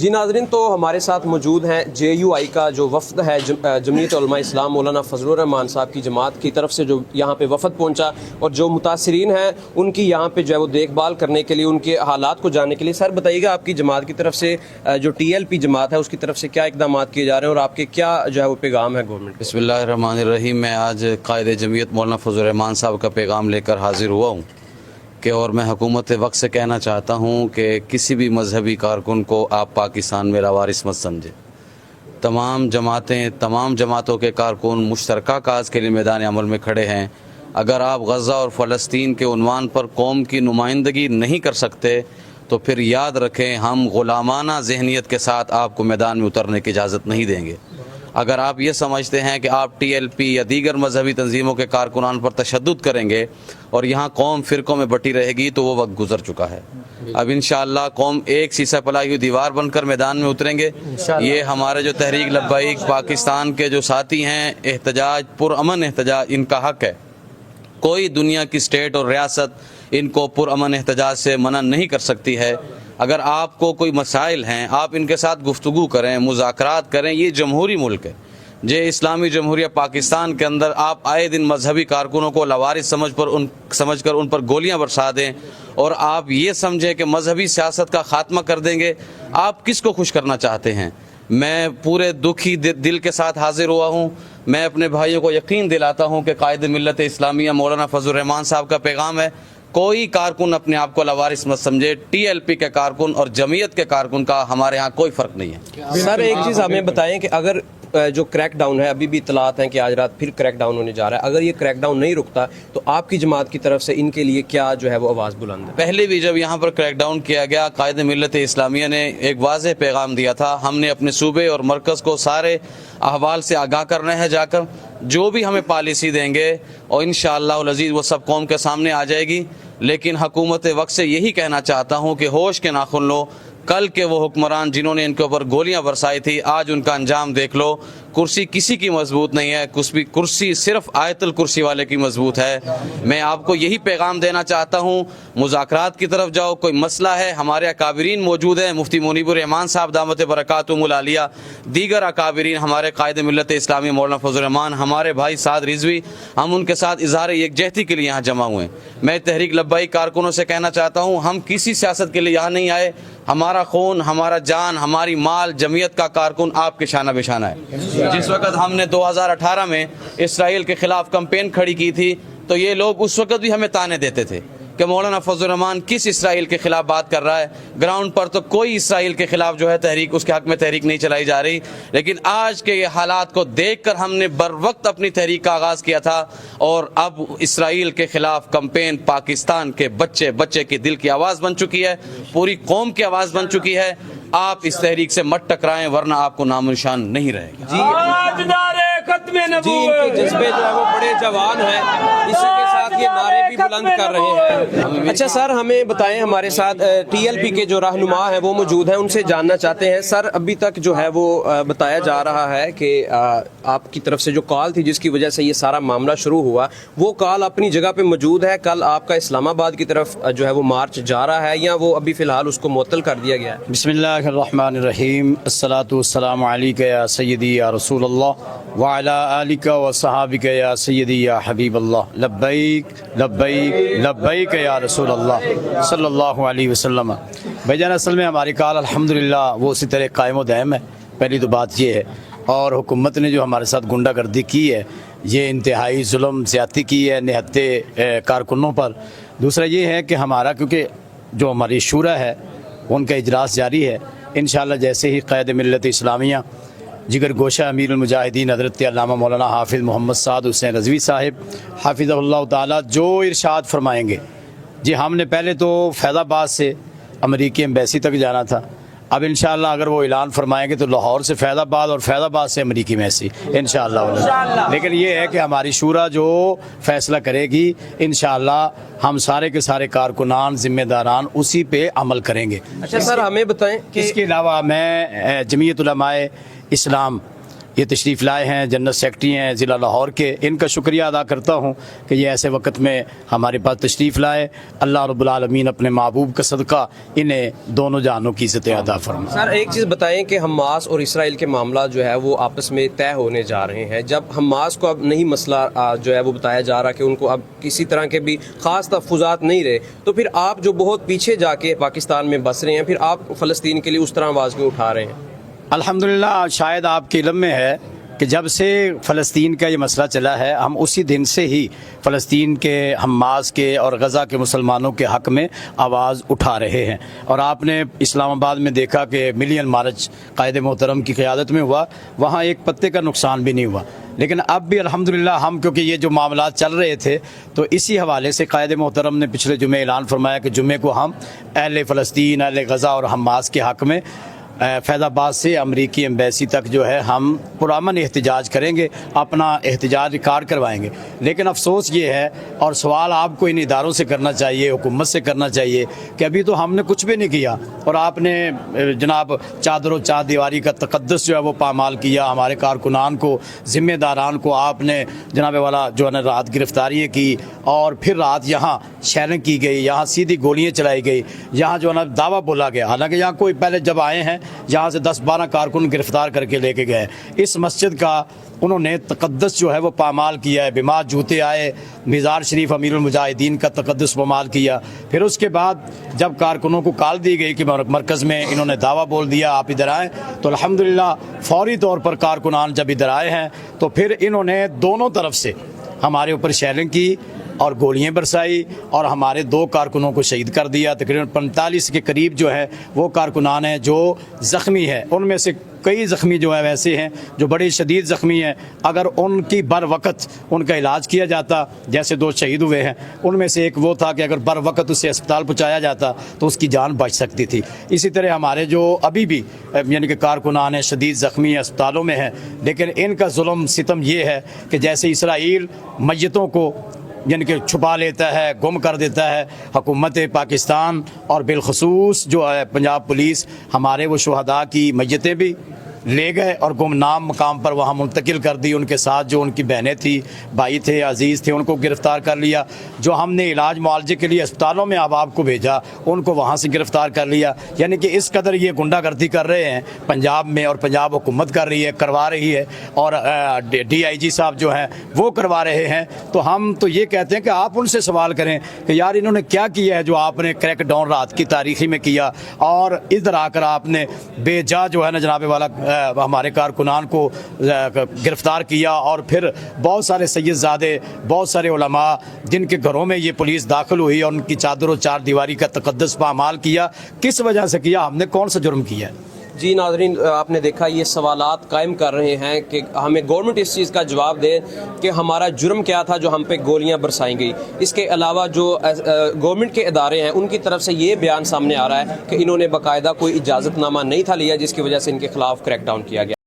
जी नाज़रीन, तो हमारे साथ मौजूद हैं JUI का जो वफ़द है जमीयत उलमा इस्लाम मौलाना फजलुर रहमान साहब की जमात की तरफ से जो यहाँ पे वफ़द पहुँचा और जो मुतासिरीन हैं उनकी यहाँ पे जो है वो देखभाल करने के लिए, उनके हालात को जानने के लिए। सर बताइएगा, आपकी जमात की तरफ से जो TLP जमात है उसकी तरफ से क्या इक़दाम किए जा रहे हैं और आपके क्या जो है वो पैगाम है गवर्नमेंट? बिस्मिल्लाहिर्रहमानिर्रहीम। मैं आज कायदे जमीयत मौलाना फजलुर रहमान साहब का पैगाम लेकर हाजिर हुआ हूँ कि और मैं हुकूमत वक्त से कहना चाहता हूँ कि किसी भी मजहबी कारकुन को आप पाकिस्तान में लावारिस मत समझें। तमाम जमातों के कारकुन मुश्तरका काज के लिए मैदान अमल में खड़े हैं। अगर आप गज़ा और फ़लस्तीन के उन्वान पर कौम की नुमाइंदगी नहीं कर सकते तो फिर याद रखें, हम ग़ुलामाना ज़हनियत के साथ आपको मैदान में उतरने की इजाज़त नहीं देंगे। अगर आप ये समझते हैं कि आप TLP या दीगर मजहबी तंजीमों के कारकुनान पर तशद्दुद करेंगे और यहाँ कौम फ़िरक़ों में बटी रहेगी तो वो वक्त गुजर चुका है। अब इंशाअल्लाह कौम एक शीशा पलाई हुई दीवार बनकर मैदान में उतरेंगे। ये हमारे जो तहरीक लब्बाइक पाकिस्तान के जो साथी हैं, एहतजाज पुरअमन एहतजाज इनका हक़ है। कोई दुनिया की स्टेट और रियासत इनको पुरअमन एहतजाज से मना नहीं कर सकती है। अगर आपको कोई मसाइल हैं, आप इनके साथ गुफ्तगू करें, मुज़ाकरात करें। ये जमहूरी मुल्क है, जे इस्लामी जमहूरिया पाकिस्तान के अंदर आप आए दिन मजहबी कारकुनों को लवारिस समझकर उन पर गोलियां बरसा दें और आप ये समझें कि मजहबी सियासत का खात्मा कर देंगे। आप किसको खुश करना चाहते हैं? मैं पूरे दुखी दिल के साथ हाजिर हुआ हूँ। मैं अपने भाइयों को यकीन दिलाता हूँ कि कायदे मिल्लत इस्लामिया मौलाना फजलुर रहमान साहब का पैगाम है, कोई कारकुन अपने आप को लवारिस मत समझे। TLP के कारकुन और जमीयत के कारकुन का हमारे यहाँ कोई फ़र्क नहीं है। सर एक चीज़ हमें बताएं कि अगर जो क्रैक डाउन है, अभी भी इतलात हैं कि आज रात फिर क्रैक डाउन होने जा रहा है, अगर ये क्रैक डाउन नहीं रुकता तो आपकी जमात की तरफ से इनके लिए क्या जो है वो आवाज़ बुलंद है? पहले भी जब यहाँ पर क्रैक डाउन किया गया, कायदे मिल्लत इस्लामिया ने एक वाज़ेह पैगाम दिया था। हमने अपने सूबे और मरकज़ को सारे अहवाल से आगाह करना है जाकर। जो भी हमें पॉलिसी देंगे और इंशाअल्लाह अज़ीज़ वो सब कौम के सामने आ जाएगी। लेकिन हुकूमत वक्त से यही कहना चाहता हूँ कि होश के नाखुन लो। कल के वो हुक्मरान जिन्होंने इनके ऊपर गोलियां बरसाई थी, आज उनका अंजाम देख लो। कुर्सी किसी की मजबूत नहीं है, कुर्सी सिर्फ आयतुल कुर्सी वाले की मजबूत है। मैं आपको यही पैगाम देना चाहता हूँ, मुज़ाकरात की तरफ जाओ। कोई मसला है, हमारे अकाबिरीन मौजूद हैं, मुफ्ती मुनीबुर रहमान साहब दामत बरकातुहुमुल आलिया, दीगर अकाबिरीन, हमारे कायदे मिल्लत इस्लामी मौलाना फजलुर रहमान, हमारे भाई साद रिजवी, हम उनके साथ इजहार यकजहती के लिए यहाँ जमा हुए हैं। मैं तहरीक लब्बाइक कारकुनों से कहना चाहता हूँ, हम किसी सियासत के लिए यहाँ नहीं आए। हमारा खून, हमारा जान, हमारी माल, जमीयत का कारकुन आपके शाना बेशाना है। जिस वक्त हमने 2018 में इसराइल के खिलाफ कैंपेन खड़ी की थी तो ये लोग उस वक्त भी हमें ताने देते थे कि मौलाना फजलुर रहमान किस इसराइल के खिलाफ बात कर रहा है। ग्राउंड पर तो कोई इसराइल के खिलाफ जो है तहरीक, उसके हक में तहरीक नहीं चलाई जा रही। लेकिन आज के ये हालात को देखकर हमने बर वक्त अपनी तहरीक का आगाज़ किया था और अब इसराइल के खिलाफ कैंपेन पाकिस्तान के बच्चे की दिल की आवाज़ बन चुकी है, पूरी कौम की आवाज़ बन चुकी है। आप इस तहरीक से मत टकराएं वरना आपको नामोनिशान नहीं रहेगा। जी इनके जज्बे जो है वो बड़े जवान हैं, इसी के साथ ये नारे भी बुलंद कर रहे हैं। अच्छा सर, हमें बताएं, हमारे साथ TLP के जो रहनुमा हैं वो मौजूद हैं, उनसे जानना चाहते हैं। सर अभी तक जो है वो बताया जा रहा है कि आपकी तरफ से जो कॉल थी जिसकी वजह से ये सारा मामला शुरू हुआ, वो कॉल अपनी जगह पे मौजूद है। कल आपका इस्लामाबाद की तरफ जो है वो मार्च जा रहा है या वो अभी फ़िलहाल उसको मुअत्तल कर दिया गया है? बिस्मिल्लाहिर्रहमानिर्रहीम। अस्सलातु वस्सलामु अलैका या सय्यदी या रसूल अल्लाह व अला आलिका व सहाबिका या सय्यदी या हबीब अल्लाह। लब्बैक लब्बैक लब्बैक या रसूल अल्लाह सल्लल्लाहु अलैहि वसल्लम। भाईजान असल में हमारी कॉल अल्हम्दुलिल्लाह वो उसी तरह कायम व दायम है। पहली तो बात ये है, और हुकूमत ने जो हमारे साथ गुंडागर्दी की है, ये इंतहाई जुल्म ज़्यादती की है निहत्ते कारकुनों पर। दूसरा ये है कि हमारा, क्योंकि जो हमारी शूरा है उनका इजलास जारी है, इंशाअल्लाह जैसे ही कायदे मिल्लत इस्लामिया जिगर गोशा अमीरुल मुजाहिदीन हज़रत अल्लामा मौलाना हाफिज़ मोहम्मद साद हुसैन रज़वी साहिब हाफिज़हुल्लाह ताला जो इरशाद फरमाएंगे। जी हमने पहले तो फैज़ाबाद से अमरीकी एम्बेसी तक जाना था, अब इंशाअल्लाह अगर वो ऐलान फरमाएंगे तो लाहौर से फैज़ाबाद और फैज़ाबाद से अमरीकी एम्बेसी इंशाअल्लाह। लेकिन ये है कि हमारी शूरा जो फैसला करेगी, इंशाअल्लाह हम सारे के सारे कारकुनान ज़िम्मेदारान उसी पे अमल करेंगे। अच्छा सर हमें बताएं कि इसके अलावा मैं जमीयत उलमाए इस्लाम یہ تشریف لائے ہیں، جنرل سیکرٹری ہیں ضلع لاہور کے، ان کا شکریہ ادا کرتا ہوں کہ یہ ایسے وقت میں ہمارے پاس تشریف لائے۔ اللہ رب العالمین اپنے محبوب کا صدقہ انہیں دونوں جہانوں کی عزت عطا فرمائے۔ سر ایک چیز بتائیں کہ حماس اور اسرائیل کے معاملات جو ہے وہ آپس میں طے ہونے جا رہے ہیں، جب حماس کو اب نہیں مسئلہ جو ہے وہ بتایا جا رہا کہ ان کو اب کسی طرح کے بھی خاص تحفظات نہیں رہے، تو پھر آپ جو بہت پیچھے جا کے پاکستان میں بس رہے ہیں، پھر آپ فلسطین کے لیے اس طرح آواز کیوں اٹھا رہے ہیں؟ الحمدللہ شاید آپ کے علم میں ہے کہ جب سے فلسطین کا یہ مسئلہ چلا ہے، ہم اسی دن سے ہی فلسطین کے، حماس کے اور غزہ کے مسلمانوں کے حق میں آواز اٹھا رہے ہیں۔ اور آپ نے اسلام آباد میں دیکھا کہ ملین مارچ قائد محترم کی قیادت میں ہوا، وہاں ایک پتے کا نقصان بھی نہیں ہوا۔ لیکن اب بھی الحمدللہ ہم، کیونکہ یہ جو معاملات چل رہے تھے، تو اسی حوالے سے قائد محترم نے پچھلے جمعے اعلان فرمایا کہ جمعے کو ہم اہل فلسطین، اہل غزہ اور حماس کے حق میں فیض آباد سے امریکی ایمبیسی تک جو ہے ہم پرامن احتجاج کریں گے، اپنا احتجاج ریکارڈ کروائیں گے۔ لیکن افسوس یہ ہے، اور سوال آپ کو ان اداروں سے کرنا چاہیے، حکومت سے کرنا چاہیے، کہ ابھی تو ہم نے کچھ بھی نہیں کیا، اور آپ نے جناب چادر و چار دیواری کا تقدس جو ہے وہ پامال کیا۔ ہمارے کارکنان کو، ذمہ داران کو آپ نے جناب والا جو ہے نا رات گرفتاریاں کی، اور پھر رات یہاں شیلنگ کی گئی، یہاں سیدھی گولیاں چلائی گئی، یہاں جو ہے نا دعویٰ بولا گیا، حالانکہ یہاں کوئی پہلے جب آئے ہیں یہاں سے 10-12 کارکن گرفتار کر کے لے کے گئے۔ اس مسجد کا انہوں نے تقدس جو ہے وہ پامال کیا ہے، بیمار جوتے آئے، مزار شریف امیر المجاہدین کا تقدس پامال کیا۔ پھر اس کے بعد جب کارکنوں کو کال دی گئی کہ مرکز میں انہوں نے دعویٰ بول دیا آپ ادھر آئیں، تو الحمدللہ فوری طور پر کارکنان جب ادھر آئے ہیں تو پھر انہوں نے دونوں طرف سے ہمارے اوپر شیلنگ کی اور گولیاں برسائی، اور ہمارے 2 کارکنوں کو شہید کر دیا۔ تقریباً 45 کے قریب جو ہے وہ کارکنان ہیں جو زخمی ہیں، ان میں سے کئی زخمی جو ہے ویسے ہیں جو بڑے شدید زخمی ہیں۔ اگر ان کی بر وقت ان کا علاج کیا جاتا، جیسے 2 شہید ہوئے ہیں، ان میں سے ایک وہ تھا کہ اگر بر وقت اسے اسپتال پہنچایا جاتا تو اس کی جان بچ سکتی تھی۔ اسی طرح ہمارے جو ابھی بھی یعنی کہ کارکنان ہیں شدید زخمی ہیں، اسپتالوں میں ہیں، لیکن ان کا ظلم ستم یہ ہے کہ جیسے اسرائیل میتوں کو یعنی کہ چھپا لیتا ہے، گم کر دیتا ہے، حکومت پاکستان اور بالخصوص جو ہے پنجاب پولیس ہمارے وہ شہداء کی میتیں بھی لے گئے اور گمنام مقام پر وہاں منتقل کر دی۔ ان کے ساتھ جو ان کی بہنیں تھی، بھائی تھے، عزیز تھے، ان کو گرفتار کر لیا۔ جو ہم نے علاج معالجے کے لیے اسپتالوں میں احباب کو بھیجا، ان کو وہاں سے گرفتار کر لیا۔ یعنی کہ اس قدر یہ غنڈہ گردی کر رہے ہیں پنجاب میں، اور پنجاب حکومت کر رہی ہے، کروا رہی ہے، اور ڈی آئی جی صاحب جو ہیں وہ کروا رہے ہیں۔ تو ہم تو یہ کہتے ہیں کہ آپ ان سے سوال کریں کہ یار انہوں نے کیا کیا ہے جو آپ نے کریک ڈاؤن رات کی تاریخی میں کیا، اور ادھر آ کر آپ نے بے جا جو ہے نا جناب والا ہمارے کارکنان کو گرفتار کیا، اور پھر بہت سارے سید زادے، بہت سارے علماء جن کے گھروں میں یہ پولیس داخل ہوئی اور ان کی چادر و چار دیواری کا تقدس پامال کیا۔ کس وجہ سے کیا؟ ہم نے کون سا جرم کیا ہے؟ جی ناظرین، آپ نے دیکھا یہ سوالات قائم کر رہے ہیں کہ ہمیں گورنمنٹ اس چیز کا جواب دے کہ ہمارا جرم کیا تھا جو ہم پہ گولیاں برسائیں گئی۔ اس کے علاوہ جو گورنمنٹ کے ادارے ہیں ان کی طرف سے یہ بیان سامنے آ رہا ہے کہ انہوں نے باقاعدہ کوئی اجازت نامہ نہیں تھا لیا، جس کی وجہ سے ان کے خلاف کریک ڈاؤن کیا گیا۔